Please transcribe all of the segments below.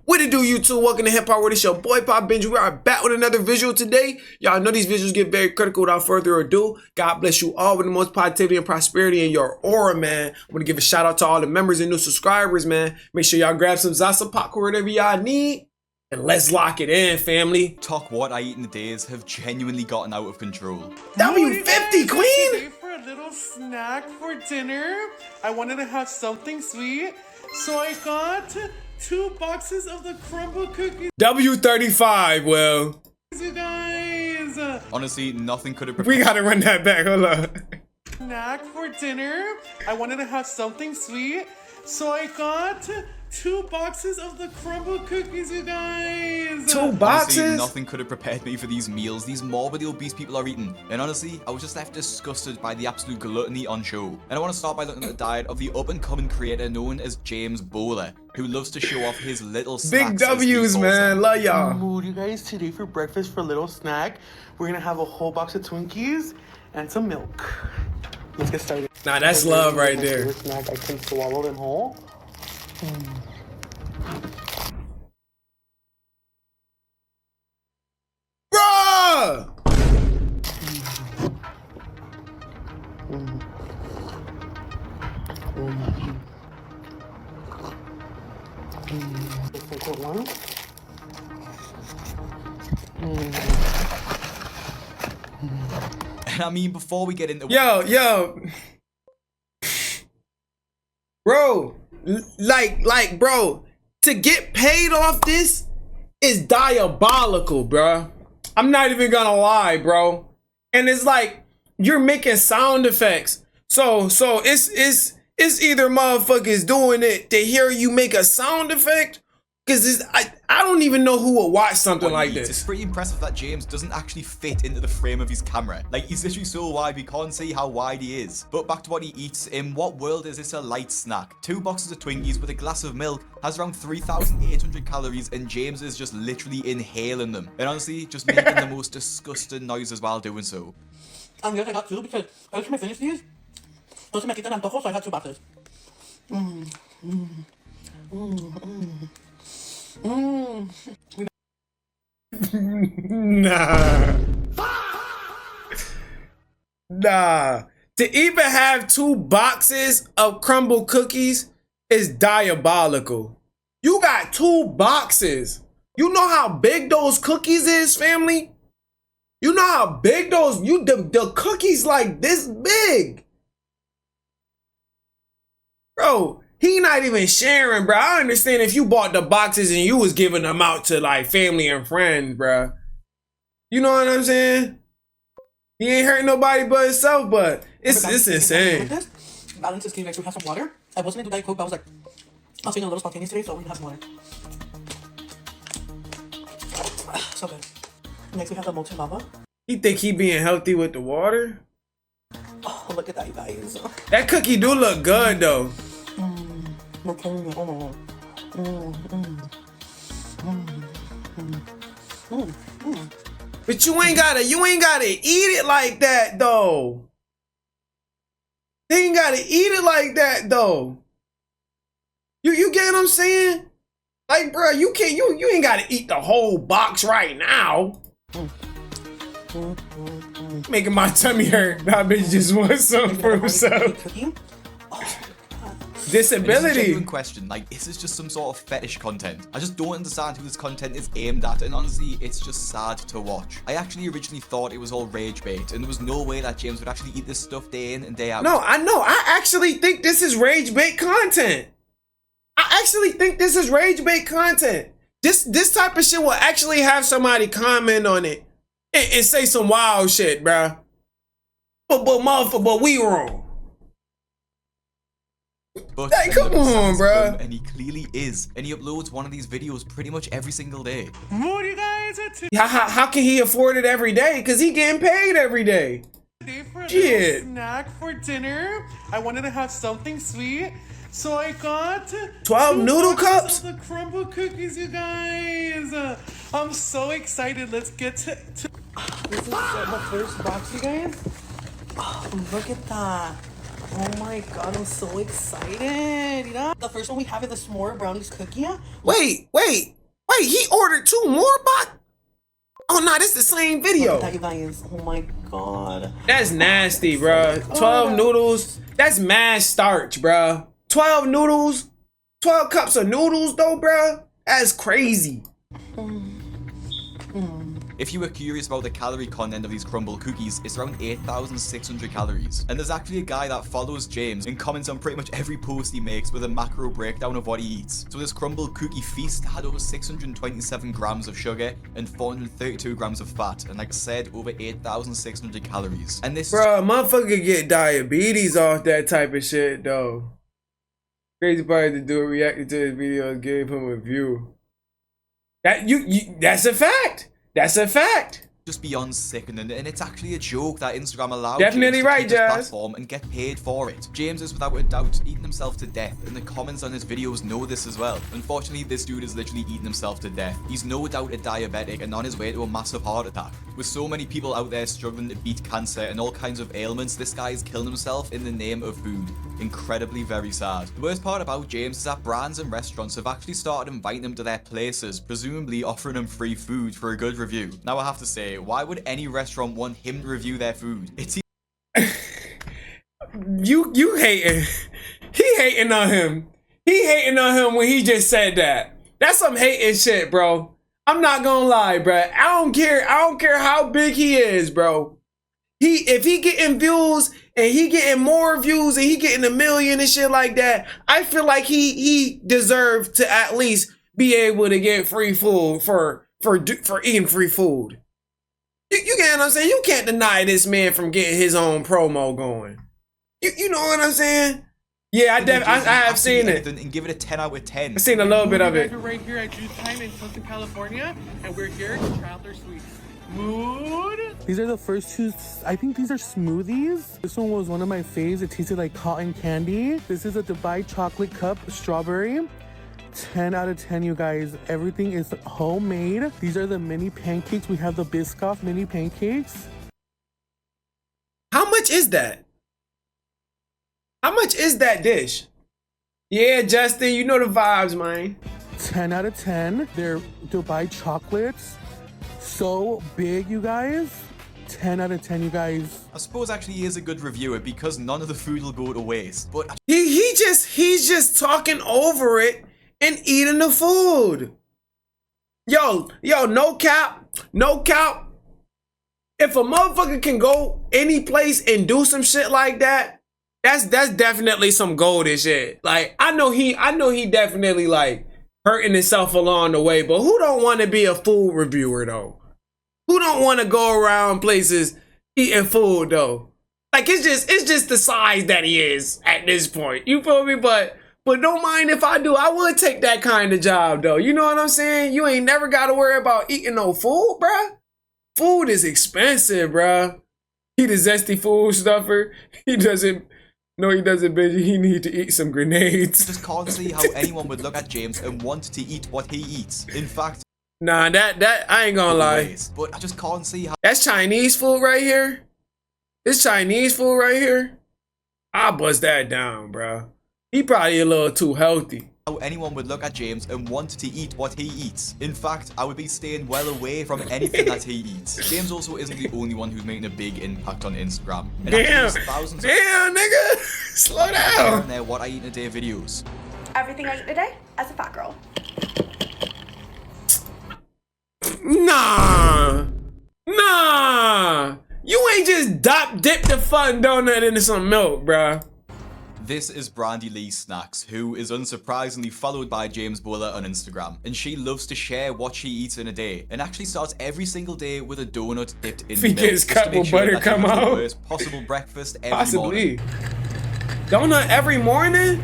What it do, YouTube? Welcome to Hip Hop World. It's your boy Papa Benji. We are back with another visual today. Y'all know these visuals get very critical. Without further ado, God bless you all with the most positivity and prosperity in your aura, man. I want to give a shout out to all the members and new subscribers, man. Make sure y'all grab some Zaza popcorn, whatever y'all need, and let's lock it in, family. Talk what I eat in the days have genuinely gotten out of control. W50, queen. Today for a little snack for dinner, I wanted to have something sweet, so I got 2 boxes of the crumble cookies. W35, well. You guys. Honestly, nothing could have. We gotta run that back. Hold on. Snack for dinner. I wanted to have something sweet, so I got 2 boxes of the crumble cookies, you guys. 2 boxes? Honestly, nothing could have prepared me for these meals these morbidly obese people are eating. And honestly, I was just left disgusted by the absolute gluttony on show. And I want to start by looking at the diet of the up-and-coming creator known as James Bowler, who loves to show off his little snacks. Big W's, man. Love y'all. Mood, you guys. Today for breakfast, for a little snack, we're gonna have a whole box of Twinkies and some milk. Let's get started. Nah, that's love right there. Snack, I can swallow them whole. Bruh! And I mean, before we get into Yo. Bro, bro, to get paid off this is diabolical, bro. I'm not even gonna lie, bro. And it's like you're making sound effects. So it's either motherfuckers doing it to hear you make a sound effect, because I don't even know who would watch something like this. It's pretty impressive that James doesn't actually fit into the frame of his camera. Like, he's literally so wide we can't see how wide he is. But back to what he eats. In what world is this a light snack? 2 boxes of Twinkies with a glass of milk has around 3,800 calories, and James is just literally inhaling them. And honestly, just making the most disgusting noises while doing so. And yes, I got 2 because every time I finish these, entonces me quitan antojos, so I had 2 boxes. Nah. To even have 2 boxes of crumble cookies is diabolical. You got 2 boxes. You know how big those cookies is, family? You know how big those, the cookies like this big. Bro, he not even sharing, bro. I understand if you bought the boxes and you was giving them out to like family and friends, bro. You know what I'm saying? He ain't hurting nobody but himself, but it's insane. Balance is clean, guys. We have some water. I wasn't into Diet Coke, but I was like, I was feeling a little spontaneous today, so we have some water. So good. Next, we have the molten lava. You think he being healthy with the water? Oh, look at that, you guys. That cookie do look good though. But you ain't gotta eat it like that though. You ain't gotta eat it like that though. You get what I'm saying? Like, bro, you ain't gotta eat the whole box right now. Making my tummy hurt. I bitch just want something for himself. Disability. It's a genuine question. Like, is this just some sort of fetish content? I just don't understand who this content is aimed at, and honestly, it's just sad to watch. I actually originally thought it was all rage bait, and there was no way that James would actually eat this stuff day in and day out. No, I know. I actually think this is rage bait content. I actually think this is rage bait content. This type of shit will actually have somebody comment on it and say some wild shit, bruh. But we wrong. But hey, come on, bro. And he clearly is. And he uploads one of these videos pretty much every single day. What you guys? How can he afford it every day? Because he getting paid every day. Today for a little snack for dinner, I wanted to have something sweet, so I got 12 noodle cups of the crumble cookies, you guys. I'm so excited. Let's get to This is my first box, you guys. Oh, look at that. Oh my god, I'm so excited. You know? The first one we have is the s'more brownies cookie. Wait, he ordered 2 more box? Oh no, this the same video. You guys, oh my god. That's nasty, bruh. 12 noodles. That's mad starch, bruh. 12 noodles. 12 cups of noodles though, bruh. That's crazy. If you were curious about the calorie content of these crumble cookies, it's around 8,600 calories. And there's actually a guy that follows James and comments on pretty much every post he makes with a macro breakdown of what he eats. So this crumble cookie feast had over 627 grams of sugar and 432 grams of fat, and like I said, over 8,600 calories. And this Bruh, motherfucker get diabetes off that type of shit though. Crazy part to do reacting to his video gave him a view. That's a fact. That's a fact. just beyond sickening, and it's actually a joke that Instagram allowed Definitely James to right, keep this Jazz. platform and get paid for it. James is without a doubt eating himself to death, and the comments on his videos know this as well. Unfortunately, this dude is literally eating himself to death. He's no doubt a diabetic and on his way to a massive heart attack. With so many people out there struggling to beat cancer and all kinds of ailments, this guy is killing himself in the name of food. Incredibly very sad. The worst part about James is that brands and restaurants have actually started inviting him to their places, presumably offering him free food for a good review. Now I have to say, why would any restaurant want him to review their food? It's You hating. He hating on him. He hating on him when he just said that. That's some hating shit, bro. I'm not gonna lie, bro. I don't care how big he is, bro. If he getting views and he getting more views and he getting 1 million and shit like that, I feel like he deserved to at least be able to get free food for eating free food. You get what I'm saying? You can't deny this man from getting his own promo going. You know what I'm saying? Yeah, I have seen it. And give it a 10 out of 10. I've seen a little bit of it. We're right here at Juice Time in Southern California, and we're here at Traveler Suites. Mood. These are the first two. I think these are smoothies. This one was one of my faves. It tasted like cotton candy. This is a Dubai chocolate cup strawberry. 10 out of 10, you guys. Everything is homemade. These are the mini pancakes. We have the Biscoff mini pancakes. How much is that? How much is that dish? Yeah, Justin, you know the vibes, man. 10 out of 10. They're Dubai chocolates. So big, you guys. 10 out of 10, you guys. I suppose actually he is a good reviewer because none of the food will go to waste. But He's just talking over it and eating the food. Yo, no cap. If a motherfucker can go any place and do some shit like that, that's definitely some golden shit. Like I know he definitely like hurting himself along the way, but who don't want to be a food reviewer though? Who don't want to go around places eating food though? Like it's just the size that he is at this point. You feel me? But don't mind if I do. I would take that kind of job though. You know what I'm saying? You ain't never got to worry about eating no food, bruh. Food is expensive, bruh. He the zesty food stuffer. He doesn't, Benji. He need to eat some grenades. I just can't see how anyone would look at James and want to eat what he eats. In fact, Nah, that I ain't gonna lie. But I just can't see how That's Chinese food right here. This Chinese food right here. I'll bust that down, bruh. He probably a little too healthy. anyone would look at James and want to eat what he eats. In fact, I would be staying well away from anything that he eats. James also isn't the only one who's making a big impact on Instagram. And Damn, thousands nigga, slow down. of their What I Eat in a Day videos. Everything I eat today as a fat girl. Nah. You ain't just dip the fun donut into some milk, bruh. This is Brandy Lee Snacks, who is unsurprisingly followed by James Bowler on Instagram, and she loves to share what she eats in a day, and actually starts every single day with a donut dipped in milk. Because just to cup make of sure butter that she come has the out. worst possible breakfast every Possibly. morning. Donut every morning?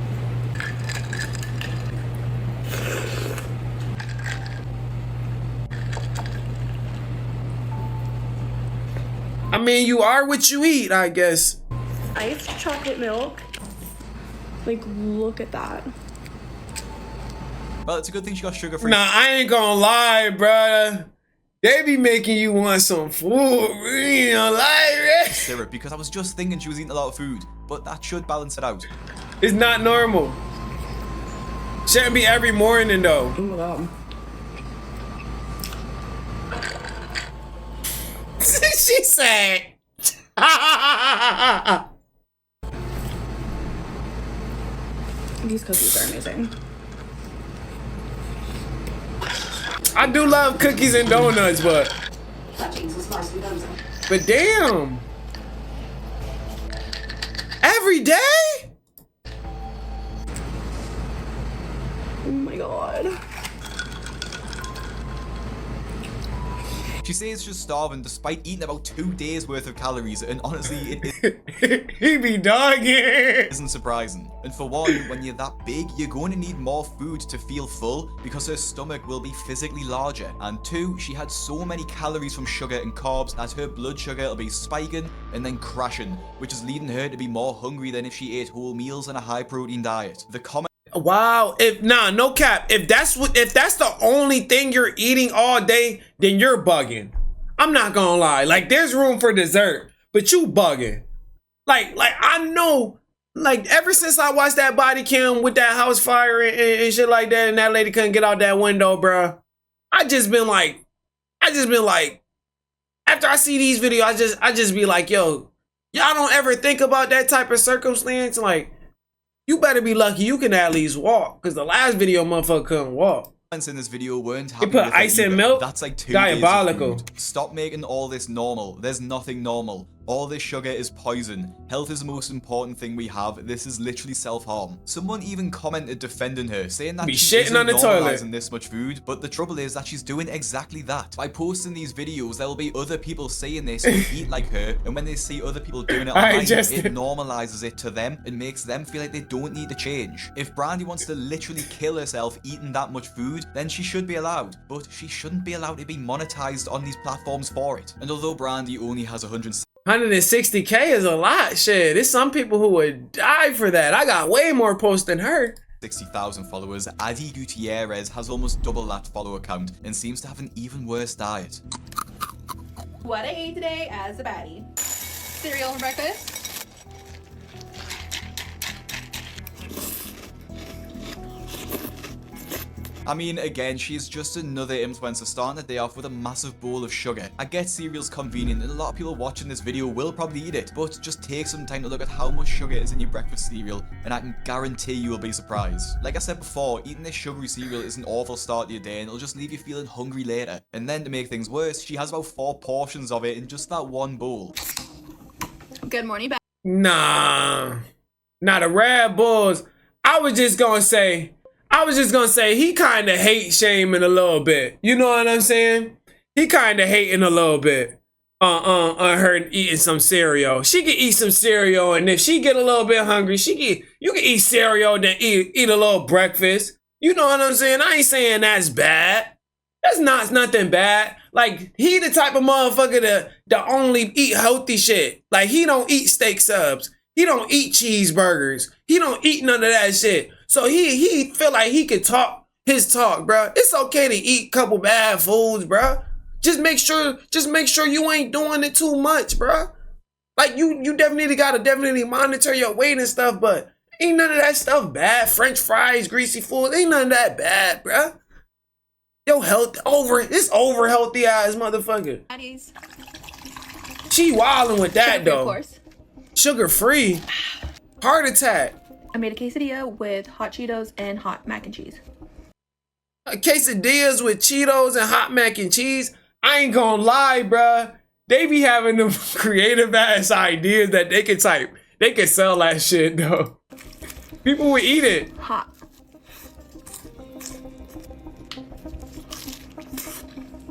I mean, you are what you eat, I guess. Iced chocolate milk. Like, look at that. Well, it's a good thing she got sugar-free. Nah, I ain't gonna lie, bruh. They be making you want some food, you know, like syrup, because I was just thinking she was eating a lot of food, but that should balance it out. it's not normal. Shouldn't be every morning though. Oh my god. She said. These cookies are amazing. I do love cookies and donuts, but damn. Every day? Oh my god. She says she's starving despite eating about 2 days worth of calories, and honestly, it He be dogging. isn't surprising. And for one, when you're that big, you're going to need more food to feel full because her stomach will be physically larger. And two, she had so many calories from sugar and carbs that her blood sugar will be spiking and then crashing, which is leading her to be more hungry than if she ate whole meals and a high protein diet. The comment Wow, no cap. If that's the only thing you're eating all day, then you're bugging. I'm not gonna lie. Like there's room for dessert, but you bugging. Like I know, like ever since I watched that body cam with that house fire and shit like that, and that lady couldn't get out that window, bruh. I just been like, after I see these videos, I just be like, yo, y'all don't ever think about that type of circumstance, like. You better be lucky you can at least walk, because the last video motherfucker couldn't walk. in this video weren't happy put with ice it in either. milk? That's like 2 Diabolical. days of food. Stop making all this normal. There's nothing normal. All this sugar is poison. Health is the most important thing we have. This is literally self-harm. Someone even commented defending her, saying that Be she shitting isn't on the toilet. normalizing this much food, but the trouble is that she's doing exactly that. By posting these videos, there will be other people saying this who eat like her, and when they see other people doing it online, it normalizes it to them and makes them feel like they don't need to change. If Brandy wants to literally kill herself eating that much food, then she should be allowed, but she shouldn't be allowed to be monetized on these platforms for it. And although Brandy only has 160K is a lot, shit. There's some people who would die for that. I got way more posts than her. 60,000 followers, Adi Gutierrez has almost double that follower count and seems to have an even worse diet. What I ate today as a baddie. Cereal for breakfast. I mean, again, she's just another influencer starting the day off with a massive bowl of sugar. I get cereal's convenient and a lot of people watching this video will probably eat it, but just take some time to look at how much sugar is in your breakfast cereal and I can guarantee you will be surprised. Like I said before, eating this sugary cereal is an awful start to your day and it'll just leave you feeling hungry later. And then to make things worse, she has about 4 portions of it in just that one bowl. Good morning, baddie. Nah, the Red Bulls. I was just gonna say he kind of hate shaming a little bit. You know what I'm saying? He kind of hating a little bit on her eating some cereal. She can eat some cereal, and if she get a little bit hungry, you can eat cereal, then eat a little breakfast. You know what I'm saying? I ain't saying that's bad. That's nothing bad. Like, he the type of motherfucker that only eat healthy shit. Like, he don't eat steak subs. He don't eat cheeseburgers. He don't eat none of that shit. So he feel like he could talk his talk, bro. It's okay to eat a couple bad foods, bro. Just make sure you ain't doing it too much, bro. Like you definitely gotta monitor your weight and stuff, but ain't none of that stuff bad. French fries, greasy food, ain't none of that bad, bro. Your health it's over healthy ass motherfucker. Baddies. She wildin' with that Sugar-free, though. of course. Sugar free. Heart attack. I made a quesadilla with hot Cheetos and hot mac and cheese. Quesadillas with Cheetos and hot mac and cheese. I ain't gonna lie, bruh. They be having them creative ass ideas that they could type. They could sell that shit though. People would eat it. Hot.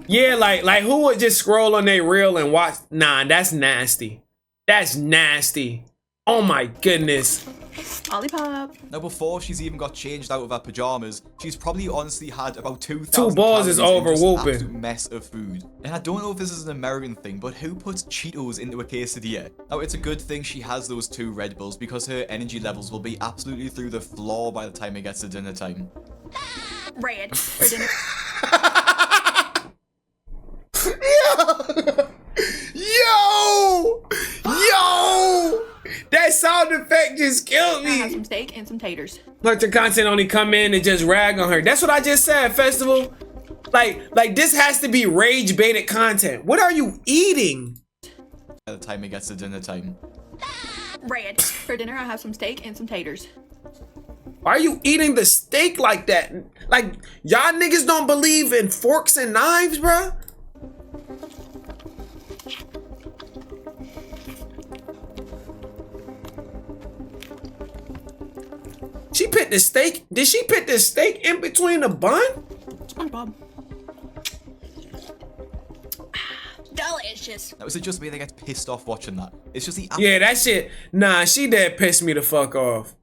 Yeah, like who would just scroll on their reel and watch? Nah, that's nasty. That's nasty. Oh my goodness. Olipop. Now, before she's even got changed out of her pajamas, she's probably honestly had about 2,000 2 balls is calories in over just an whooping. absolute mess of food. And I don't know if this is an American thing, but who puts Cheetos into a quesadilla? Now, it's a good thing she has those 2 Red Bulls because her energy levels will be absolutely through the floor by the time it gets to dinner time. Red for dinner. niggas killed I have me. some steak and some taters. Like the content only come in and just rag on her. That's what I just said, Festival. Like this has to be rage baited content. What are you eating? By the time it gets to dinner time. Red. For dinner, I have some steak and some taters. Why are you eating the steak like that? Like, y'all niggas don't believe in forks and knives, bruh? She put the steak, did she put the steak in between the bun? SpongeBob. Delicious. Now, is it just me that gets pissed off watching that? It's just the Yeah, that shit, nah, she did piss me the fuck off.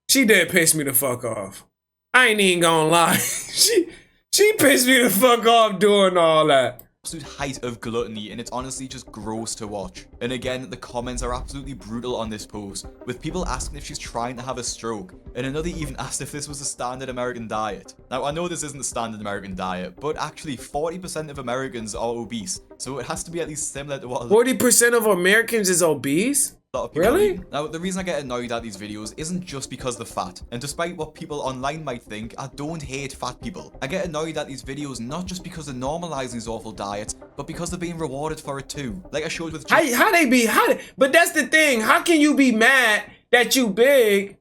She did piss me the fuck off. I ain't even gonna lie. She pissed me the fuck off doing all that. absolute height of gluttony, and it's honestly just gross to watch. And again, the comments are absolutely brutal on this post, with people asking if she's trying to have a stroke, and another even asked if this was a standard American diet. Now, I know this isn't the standard American diet, but actually 40% of Americans are obese, so it has to be at least similar to what 40% of Americans is obese? a lot of people Really? eat. Now, the reason I get annoyed at these videos isn't just because they're fat, and despite what people online might think, I don't hate fat people. I get annoyed at these videos not just because they're normalizing these awful diets, but because they're being rewarded for it too. Like I showed with But that's the thing. How can you be mad that you big?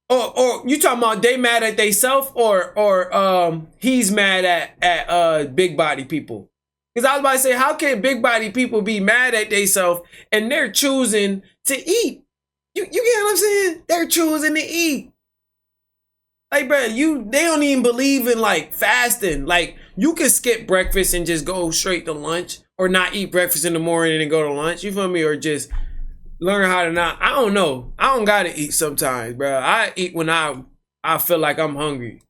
Or you talking about they mad at they self or he's mad at big body people? Because I was about to say, how can big body people be mad at they self and they're choosing to eat? You get what I'm saying? They're choosing to eat. Like, bro, they don't even believe in like fasting. Like, you can skip breakfast and just go straight to lunch, or not eat breakfast in the morning and go to lunch. You feel me? Or just learn how to not. I don't know. I don't gotta eat sometimes, bro. I eat when I feel like I'm hungry.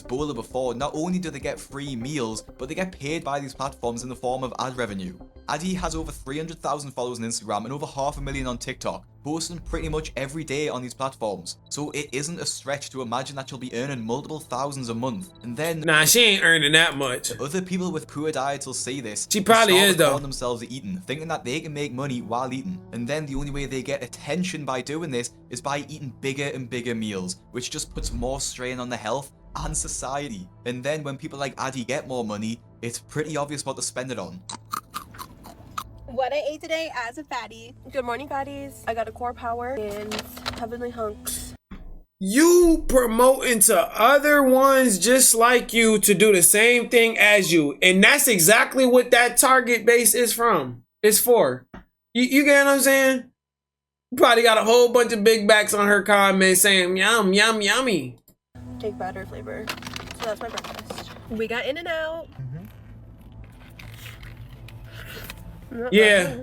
Bowler before, not only do they get free meals, but they get paid by these platforms in the form of ad revenue. Addy has over 300,000 followers on Instagram and over 500,000 on TikTok, posting pretty much every day on these platforms. So it isn't a stretch to imagine that she'll be earning multiple thousands a month. And then Nah, she ain't earning that much. other people with poor diets will see this. She probably and is, start though. recording themselves eating, thinking that they can make money while eating. And then the only way they get attention by doing this is by eating bigger and bigger meals, which just puts more strain on their health and society. And then when people like Addy get more money, it's pretty obvious what to spend it on. What I ate today as a fatty. Good morning, fatties. I got a core power and heavenly hunks. You promoting to other ones just like you to do the same thing as you. And that's exactly what that target base is from. It's for. You get what I'm saying? You probably got a whole bunch of big backs on her comments saying, yum, yum, yummy. Take batter flavor. So that's my breakfast. We got in and out. Yeah.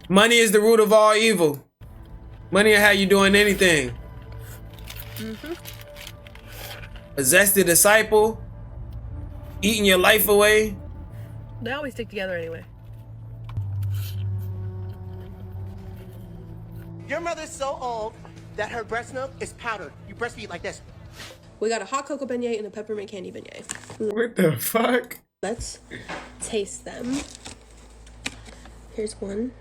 Money is the root of all evil. Money will have you doing anything. A zesty disciple, eating your life away. They always stick together anyway. Your mother's so old that her breast milk is powdered. You breastfeed like this. We got a hot cocoa beignet and a peppermint candy beignet. What the fuck? Let's taste them. Here's one.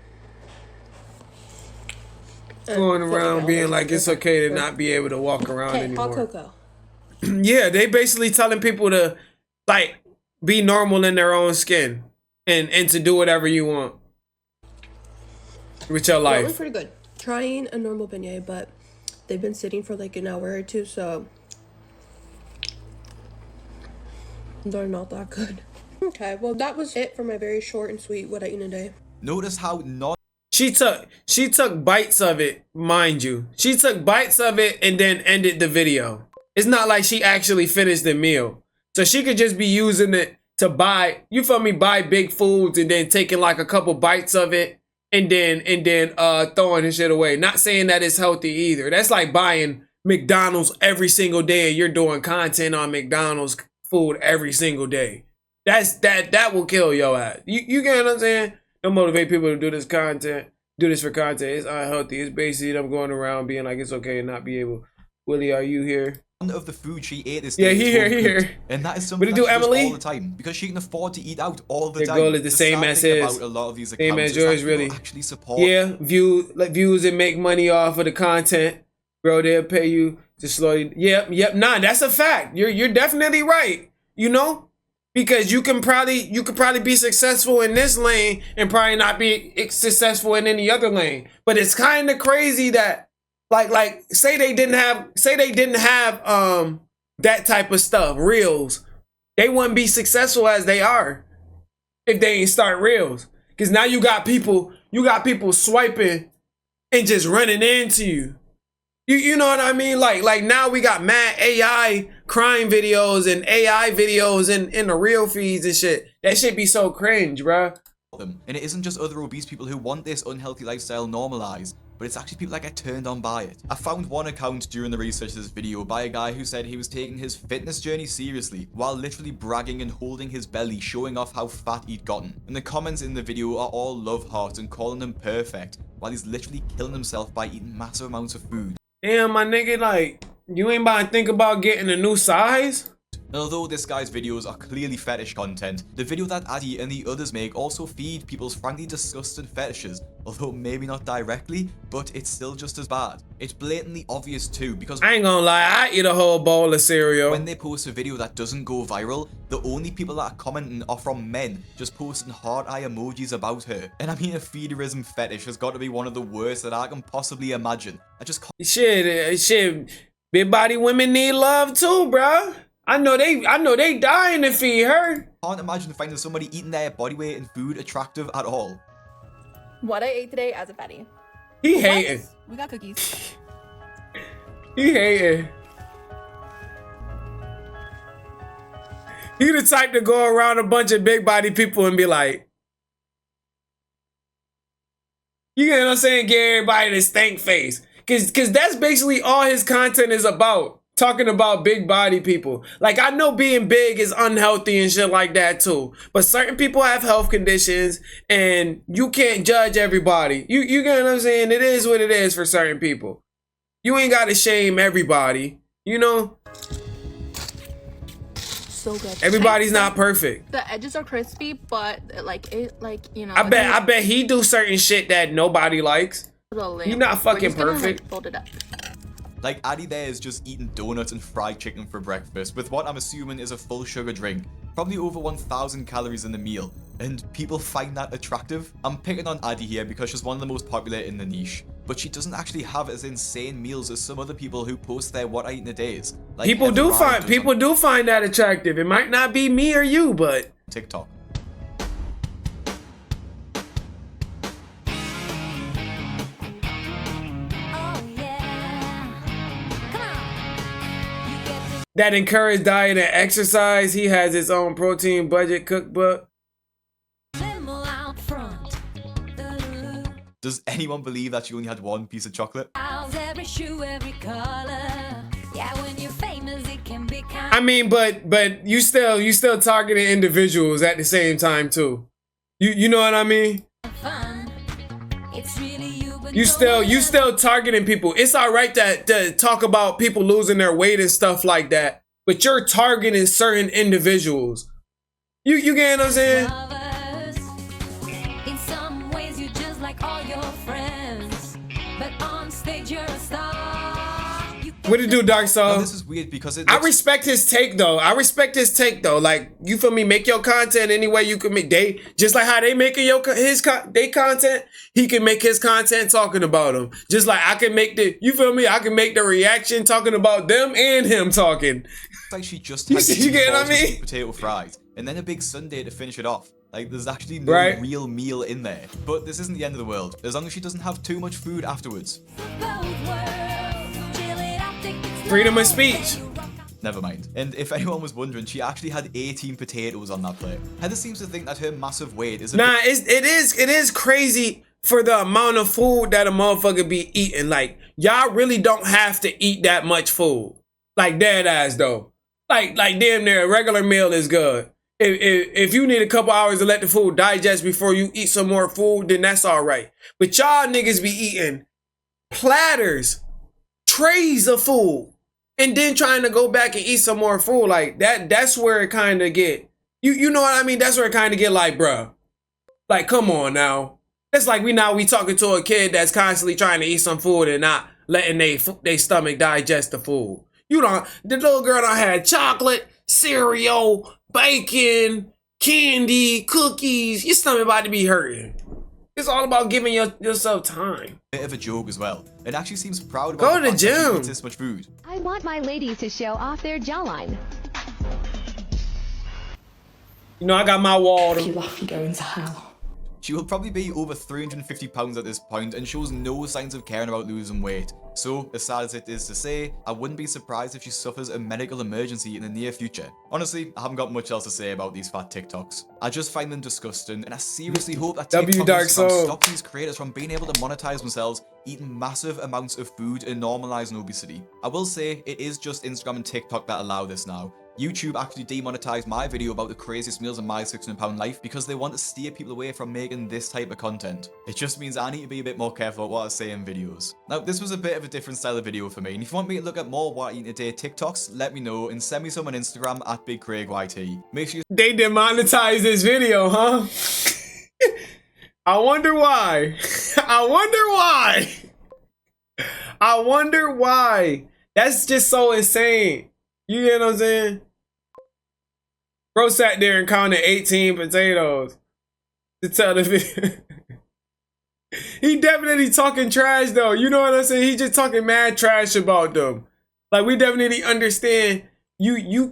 Going around being like it's okay to not be able to walk around Okay, anymore. hot cocoa. Yeah, they basically telling people to like be normal in their own skin and to do whatever you want with your That was life. pretty good. Trying a normal beignet, but they've been sitting for like an hour or two, so they're not that good. Okay, well that was it for my very short and sweet what I eat in a day. Notice how not She took bites of it, mind you. She took bites of it and then ended the video. It's not like she actually finished the meal. So she could just be using it to buy, you feel me, buy big foods and then taking like a couple bites of it and then throwing his shit away. Not saying that it's healthy either. That's like buying McDonald's every single day and you're doing content on McDonald's food every single day. That will kill your ass. You get what I'm saying? Don't motivate people to do this content. Do this for content. It's unhealthy. It's basically them going around being like it's okay and not be able. Willie, are you here? of the food she ate this Yeah, day he is here, home he cooked. here. And that is something What that it she do, does Emily? all the time because she can afford to eat out all the Their time. goal is the same sad as thing his. about a lot of these Same accounts as is that yours, people really. actually support. Yeah, views and make money off of the content, bro. They'll pay you to slowly. Yep. Nah, that's a fact. You're definitely right. You know, because you could probably be successful in this lane and probably not be successful in any other lane. But it's kind of crazy that like say they didn't have that type of stuff, reels, they wouldn't be successful as they are if they ain't start reels. Cause now you got people swiping and just running into you. You know what I mean? Like now we got mad AI crime videos and AI videos in the real feeds and shit. That shit be so cringe, bruh. Them. And it isn't just other obese people who want this unhealthy lifestyle normalized, but it's actually people that get turned on by it. I found one account during the research of this video by a guy who said he was taking his fitness journey seriously while literally bragging and holding his belly, showing off how fat he'd gotten. And the comments in the video are all love hearts and calling him perfect, while he's literally killing himself by eating massive amounts of food. Damn, my nigga, like, you ain't about to think about getting a new size? And although this guy's videos are clearly fetish content, the video that Addy and the others make also feed people's frankly disgusted fetishes, although maybe not directly, but it's still just as bad. It's blatantly obvious too, because I ain't gonna lie, I eat a whole bowl of cereal. when they post a video that doesn't go viral, the only people that are commenting are from men, just posting heart eye emojis about her. And I mean, a feederism fetish has got to be one of the worst that I can possibly imagine. I just can't Shit, big body women need love too, bruh. I know they dying to feed her. imagine finding somebody eating their body weight in food attractive at all. What I ate today as a fatty. He hating. We got cookies. He hating. He the type to go around a bunch of big body people and be like, you get what I'm saying? Get everybody this stank face. Cause that's basically all his content is about. Talking about big body people. Like, I know being big is unhealthy and shit like that too. But certain people have health conditions and you can't judge everybody. You get what I'm saying? It is what it is for certain people. You ain't gotta shame everybody, you know? So good. Everybody's not perfect. The edges are crispy, but you know. I bet he do certain shit that nobody likes. He not fucking perfect. Fold it up. Like, Addy there is just eating donuts and fried chicken for breakfast with what I'm assuming is a full sugar drink. Probably over 1,000 calories in the meal. And people find that attractive? I'm picking on Addy here because she's one of the most popular in the niche. But she doesn't actually have as insane meals as some other people who post their what I eat in a days. Like People do find that attractive. It might not be me or you, but TikTok. that encourage diet and exercise. He has his own protein budget cookbook. Does anyone believe that she only had one piece of chocolate? I mean, but you still targeting individuals at the same time too. You know what I mean? You still targeting people. It's all right to talk about people losing their weight and stuff like that, but you're targeting certain individuals. You get what I'm saying? What it do, Dark Soul? No, this is weird because I respect his take though. Like, you feel me? Make your content any way you can make. They just like how they making they content. He can make his content talking about him. Just like I can make you feel me? I can make the reaction talking about them and him talking. It's like she just had you get what I mean? Potato fries and then a big sundae to finish it off. Like, there's actually no real meal in there. But this isn't the end of the world, as long as she doesn't have too much food afterwards. Freedom of speech. Never mind. And if anyone was wondering, she actually had 18 potatoes on that plate. Heather seems to think that her massive weight is it is crazy for the amount of food that a motherfucker be eating. Like, y'all really don't have to eat that much food. Like, dead ass though. Like damn near a regular meal is good. If you need a couple hours to let the food digest before you eat some more food, then that's all right. But y'all niggas be eating platters, trays of food. and then trying to go back and eat some more food. Like that's where it kind of get, you know what I mean? That's where it kind of get like, bruh, like, come on now. It's like we talking to a kid that's constantly trying to eat some food and not letting they stomach digest the food. You don't, the little girl done had chocolate, cereal, bacon, candy, cookies. Your stomach about to be hurting. It's all about giving yourself time. Bit of a joke as well. It actually seems proud about Go the to the fact that he gym. eats this much food. I want my ladies to show off their jawline. You know, I got my water. You laugh, you go into hell. She will probably be over 350 pounds at this point and shows no signs of caring about losing weight. So, as sad as it is to say, I wouldn't be surprised if she suffers a medical emergency in the near future. Honestly, I haven't got much else to say about these fat TikToks. I just find them disgusting, and I seriously hope that W Dark TikTokers Soul. stop these creators from being able to monetize themselves eating massive amounts of food and normalizing obesity. I will say, it is just Instagram and TikTok that allow this now. YouTube actually demonetized my video about the craziest meals in my 600-pound life because they want to steer people away from making this type of content. It just means I need to be a bit more careful about what I say in videos. Now, this was a bit of a different style of video for me, and if you want me to look at more What I Eat Today TikToks, let me know and send me some on Instagram at BigCraigYT. Make sure you They demonetized this video, huh? I wonder why. I wonder why. I wonder why. That's just so insane. You get what I'm saying? Bro sat there and counted 18 potatoes to tell the video. He definitely talking trash though. You know what I'm saying? He just talking mad trash about them. Like, we definitely understand you're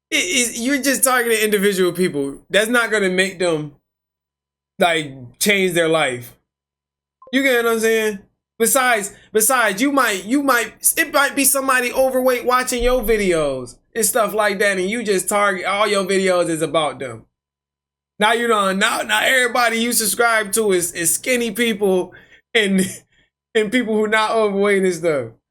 just targeting individual people. That's not gonna make them like change their life. You get what I'm saying? Besides, it might be somebody overweight watching your videos and stuff like that, and you just target all your videos is about them. Now you know, now everybody you subscribe to is skinny people and people who not overweight and stuff.